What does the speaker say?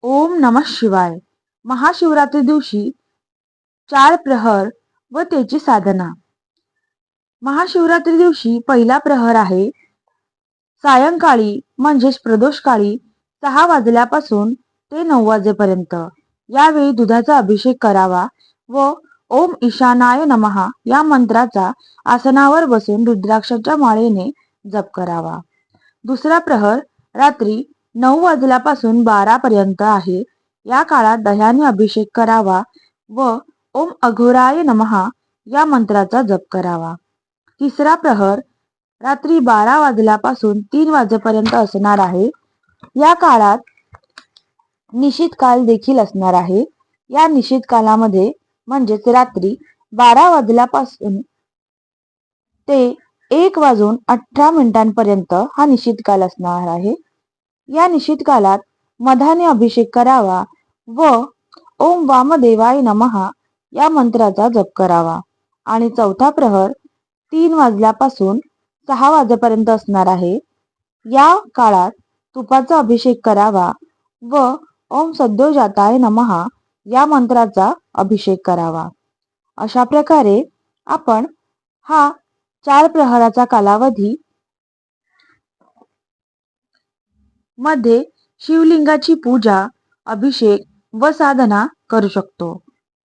ओम नमः शिवाय. महाशिवरात्री दिवशी 4 प्रहर व त्याची साधना. महाशिवरात्री दिवशी पहिला प्रहर आहे सायंकाळी म्हणजेच प्रदोषकाळी 6 वाजल्यापासून ते 9 वाजेपर्यंत. यावेळी दुधाचा अभिषेक करावा व ओम ईशानाय नमः या मंत्राचा आसनावर बसून रुद्राक्षाच्या माळेने जप करावा. दुसरा प्रहर रात्री 9 वाजल्यापासून 12 पर्यंत आहे. या काळात दह्याने अभिषेक करावा व ओम अघोराय नमः या मंत्राचा जप करावा. तिसरा प्रहर रात्री 12 वाजल्यापासून 3 वाजेपर्यंत असणार आहे. या काळात निशित काल देखील असणार आहे. या निशित कालामध्ये म्हणजेच रात्री 12 वाजल्यापासून ते 1 वाजून 18 मिनिटांपर्यंत हा निशित काल असणार आहे. या निशित कालात मधाने अभिषेक करावा व ओम वामदेवाय नमः या मंत्राचा जप करावा. आणि चौथा प्रहर 3 वाजल्यापासून 6 वाजेपर्यंत असणार आहे. या काळात तुपाचा अभिषेक करावा व ओम सद्योजाताय नमः या मंत्राचा अभिषेक करावा. अशा प्रकारे आपण हा 4 प्रहराचा कालावधी मध्ये शिवलिंगाची पूजा, अभिषेक व साधना करू शकतो.